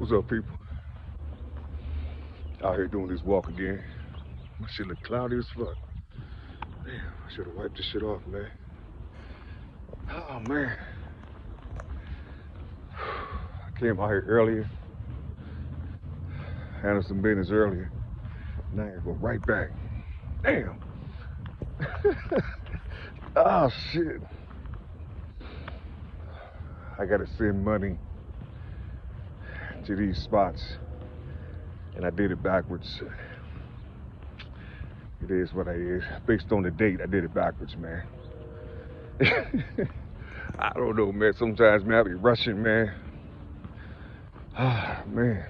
What's up, people? Out here doing this walk again. My shit look cloudy as fuck. Damn, I should have wiped this shit off, man. Oh, man. I came out here earlier, handled some business earlier. Now I gotta go right back. Damn. Oh, shit. I gotta send money to these spots, and I did it backwards. It is what it is. Based on the date, I did it backwards, man. I don't know, man. Sometimes, man, I be rushing, man. Ah, man.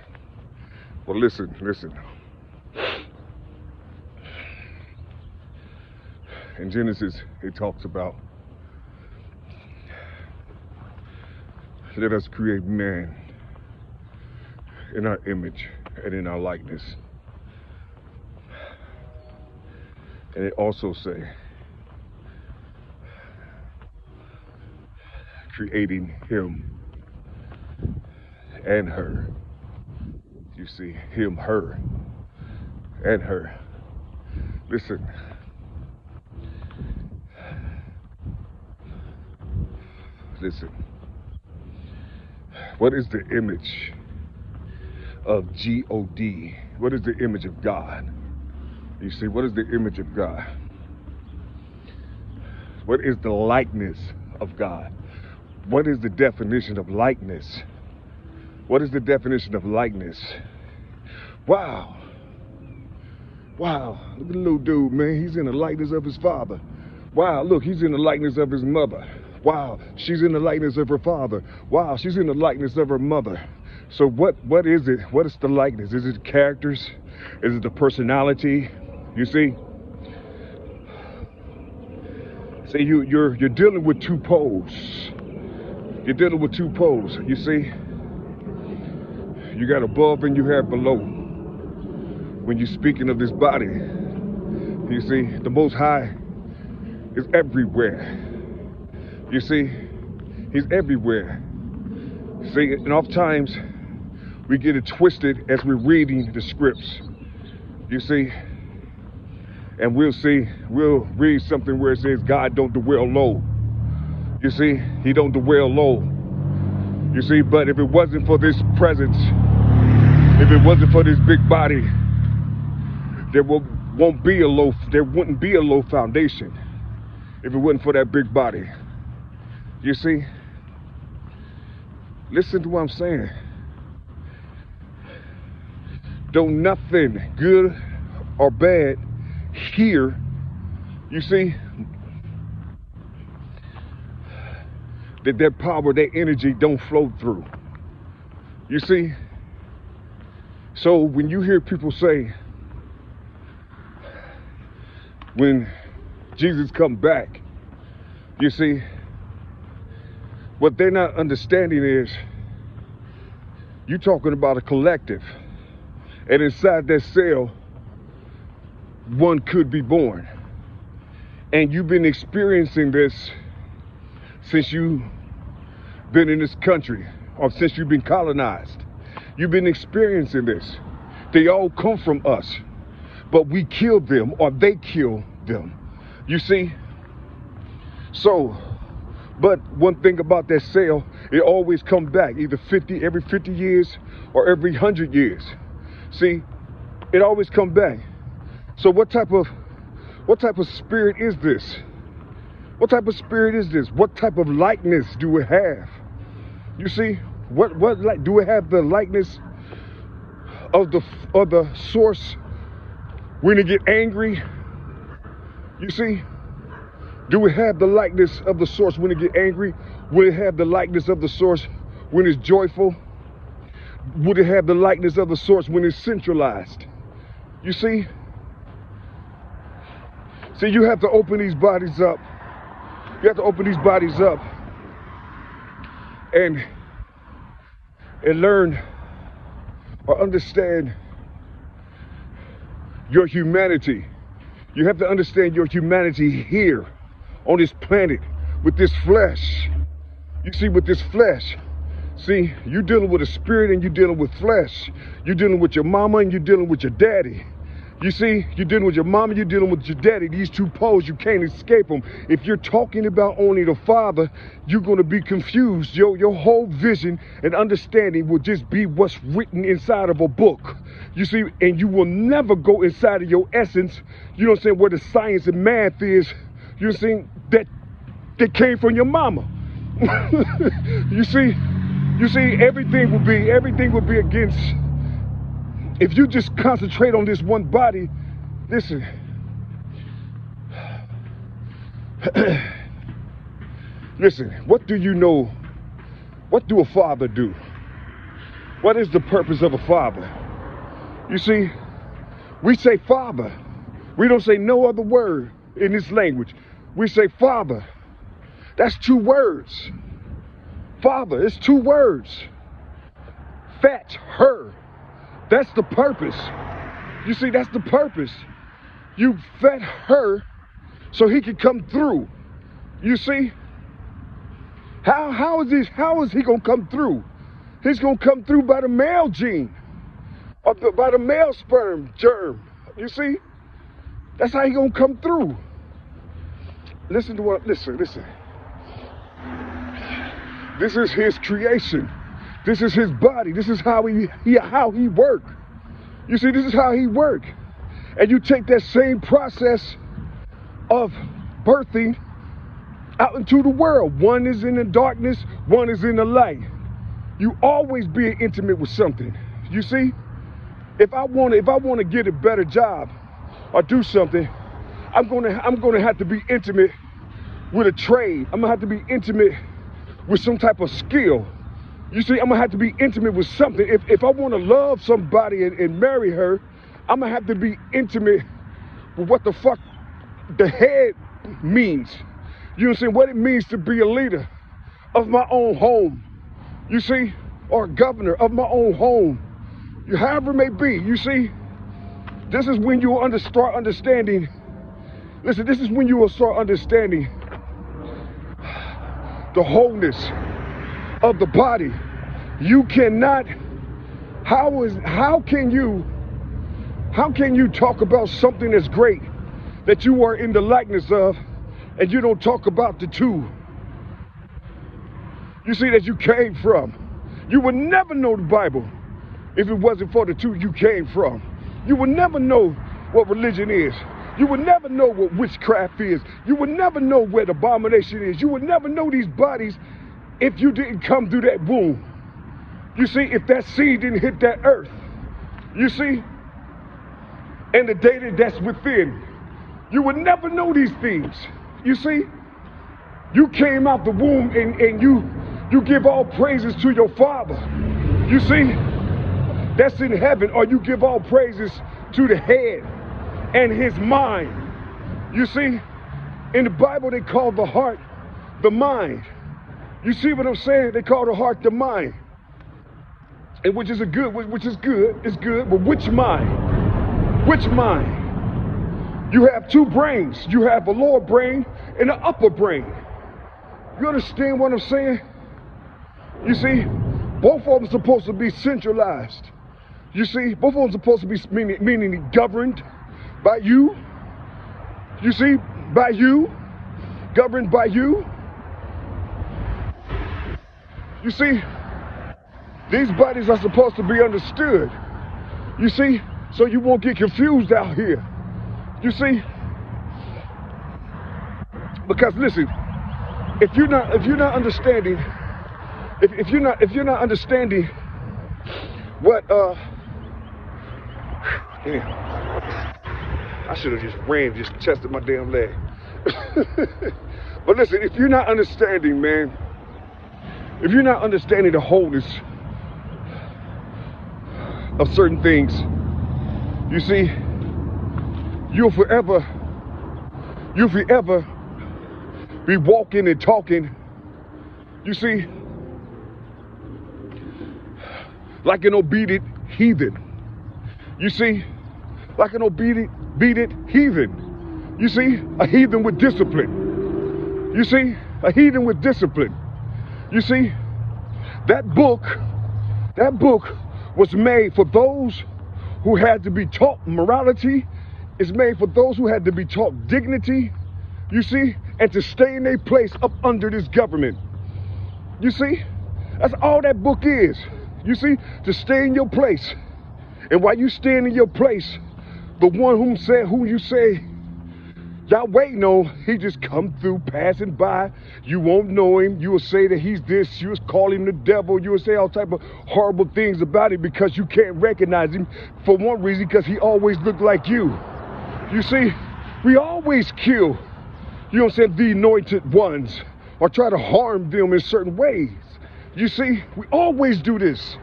Well, listen. In Genesis, it talks about, let us create man in our image and in our likeness. And it also say, creating him and her. You see, him, her, and her. Listen. What is the image of God? What is the image of God? You see, what is the image of God? What is the likeness of God? What is the definition of likeness? What is the definition of likeness? Wow. Look at the little dude, man. He's in the likeness of his father. Wow, look, he's in the likeness of his mother. Wow, she's in the likeness of her father. Wow, she's in the likeness of her mother. So what is it? What is the likeness? Is it characters? Is it the personality? You see? See, you're dealing with two poles. You're dealing with two poles, you see? You got above and you have below. When you're speaking of this body, you see, the Most High is everywhere. You see, he's everywhere. See, and oftentimes we get it twisted as we're reading the scripts. You see, and we'll read something where it says God don't dwell low. You see, he don't dwell low. You see, but if it wasn't for this presence, if it wasn't for this big body, there wouldn't be a low foundation. If it wasn't for that big body. You see, listen to what I'm saying. Don't nothing good or bad here, you see, that power, that energy don't flow through. You see? So when you hear people say, when Jesus come back, you see, what they're not understanding is, you're talking about a collective. And inside that cell, one could be born. And you've been experiencing this since you've been in this country, or since you've been colonized. You've been experiencing this. They all come from us, but we kill them, or they kill them. You see? So, but one thing about that cell, it always comes back, either every 50 years or every 100 years. See, it always comes back. So what type of spirit is this? What type of spirit is this? What type of likeness do it have? You see, do it have the likeness of the source when it get angry? You see? Do it have the likeness of the source when it get angry? Will it have the likeness of the source when it's joyful? Would it have the likeness of the source when it's centralized? You see? See, you have to open these bodies up. You have to open these bodies up and learn or understand your humanity. You have to understand your humanity here on this planet with this flesh. You see, with this flesh. See, you're dealing with a spirit and you're dealing with flesh. You're dealing with your mama and you're dealing with your daddy. You see, you're dealing with your mama, you're dealing with your daddy. These two poles, you can't escape them. If you're talking about only the Father, you're going to be confused. Your whole vision and understanding will just be what's written inside of a book. You see, and you will never go inside of your essence, you know what I'm saying, where the science and math is, you know what I'm saying, that came from your mama. You see, everything will be against. If you just concentrate on this one body, listen. Listen, what do you know? What do a father do? What is the purpose of a father? You see, we say father. We don't say no other word in this language. We say father. That's two words. Father, it's two words. Fetch her. That's the purpose. You see, that's the purpose. You fed her so he could come through. You see? How is he gonna come through? He's gonna come through by the male gene. Or by the male sperm germ. You see? That's how he gonna come through. Listen. This is his creation. This is his body. This is how he work. You see, this is how he work. And you take that same process of birthing out into the world. One is in the darkness, one is in the light. You always be intimate with something. You see, if I want to get a better job or do something, I'm gonna have to be intimate with a trade. I'm gonna have to be intimate with some type of skill. You see, I'm gonna have to be intimate with something. If I want to love somebody and marry her, I'm gonna have to be intimate with what the fuck the head means. You know what I'm saying? What it means to be a leader of my own home. You see, or a governor of my own home. However it may be. You see, this is when you will start understanding. Listen, this is when you will start understanding the wholeness of the body. You cannot, how can you talk about something that's great that you are in the likeness of and you don't talk about the two you see that you came from? You would never know the Bible if it wasn't for the two you came from. You would never know what religion is. You would never know what witchcraft is. You would never know what abomination is. You would never know these bodies if you didn't come through that womb. You see, if that seed didn't hit that earth. You see? And the data that's within. You would never know these things. You see? You came out the womb and you give all praises to your Father. You see? That's in heaven. Or you give all praises to the head and his mind. You see, in the Bible they call the heart the mind. You see what I'm saying? They call the heart the mind. And which is good, it's good, but which mind? Which mind? You have two brains. You have a lower brain and an upper brain. You understand what I'm saying? You see, both of them are supposed to be centralized. You see, both of them are supposed to be meaning governed by you. You see, by you, governed by you. You see, these bodies are supposed to be understood. You see, so you won't get confused out here. You see, because listen, if you're not understanding, if you're not understanding what damn. I should have just ran, just tested my damn leg. But listen, if you're not understanding, man, if you're not understanding the wholeness of certain things, you see, you'll forever be walking and talking, you see, like an obedient heathen. You see, like an obedient heathen. You see, a heathen with discipline. You see, a heathen with discipline. You see, That book was made for those who had to be taught morality. It's made for those who had to be taught dignity, you see, and to stay in their place up under this government. You see, that's all that book is. You see, to stay in your place. And while you stand in your place, the one who you say y'all waiting on, he just come through, passing by. You won't know him. You will say that he's this. You will call him the devil. You will say all type of horrible things about him because you can't recognize him. For one reason, because he always looked like you. You see, we always kill, you know what I'm saying, the anointed ones, or try to harm them in certain ways. You see, we always do this.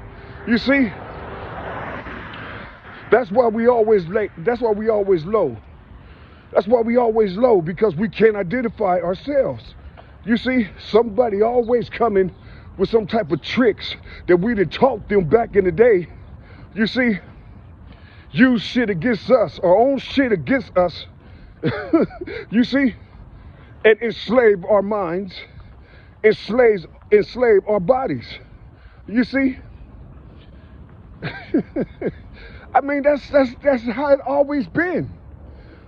You see, that's why we always late. That's why we always low. That's why we always low, because we can't identify ourselves. You see, somebody always coming with some type of tricks that we done taught them back in the day. You see, use shit against us, our own shit against us. You see, and enslave our minds, enslave our bodies. You see, I mean, that's how it always been.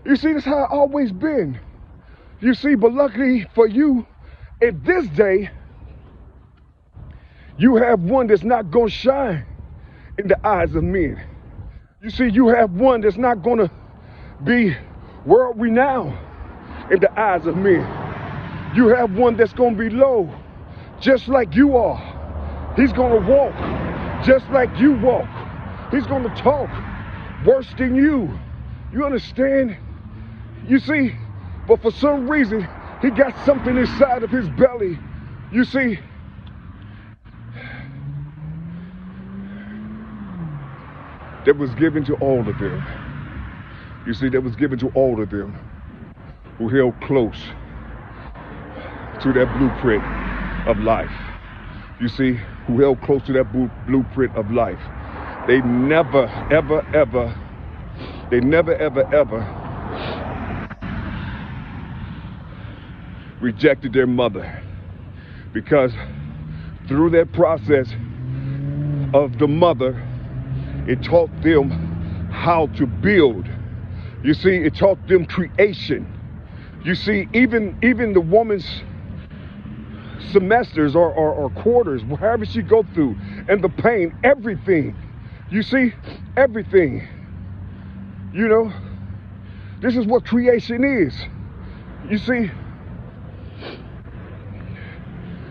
You see, that's how it always been. You see, but luckily for you, in this day, you have one that's not gonna shine in the eyes of men. You see, you have one that's not gonna be world renowned in the eyes of men. You have one that's gonna be low, just like you are. He's gonna walk just like you walk. He's gonna talk worse than you. You understand? You see, but for some reason, he got something inside of his belly. You see, that was given to all of them. You see, that was given to all of them who held close to that blueprint of life. You see, who held close to that blueprint of life. They never, ever, ever rejected their mother, because through that process of the mother, it taught them how to build. You see, it taught them creation. You see, even the woman's semesters or quarters, however she go through, and the pain, everything. You see, everything. You know, this is what creation is. You see,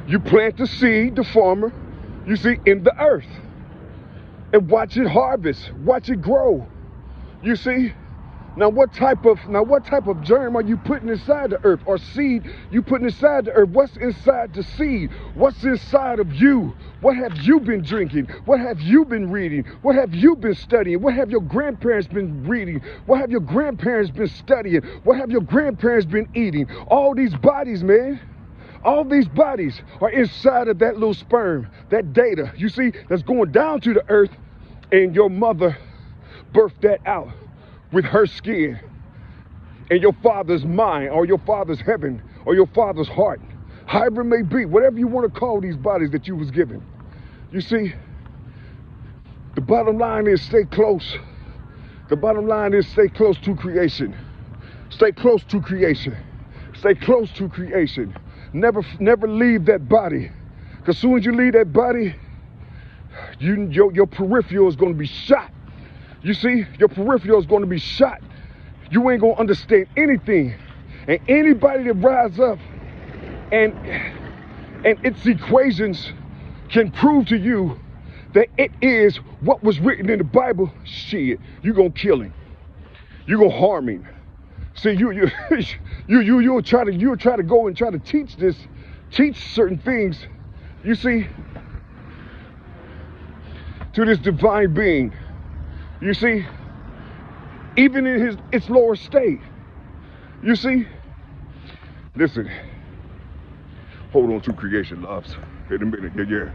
you plant the seed, the farmer, you see, in the earth, and watch it harvest, watch it grow. You see, now what type of germ are you putting inside the earth, or seed you putting inside the earth? What's inside the seed? What's inside of you? What have you been drinking? What have you been reading? What have you been studying? What have your grandparents been reading? What have your grandparents been studying? What have your grandparents been eating? All these bodies, man. All these bodies are inside of that little sperm, that data, you see, that's going down to the earth, and your mother birthed that out with her skin, and your father's mind, or your father's heaven, or your father's heart, however it may be, whatever you want to call these bodies that you was given. You see, the bottom line is stay close. The bottom line is stay close to creation. Stay close to creation. Stay close to creation. Never leave that body, because as soon as you leave that body, your peripheral is going to be shot. You see, your peripheral is going to be shot. You ain't going to understand anything. And anybody that rises up and its equations can prove to you that it is what was written in the Bible, shit, you're going to kill him. You're going to harm him. See, you'll try to go and try to teach certain things, you see, to this divine being. You see, even in its lower state. You see, listen, hold on to creation, loves. In a minute, yeah.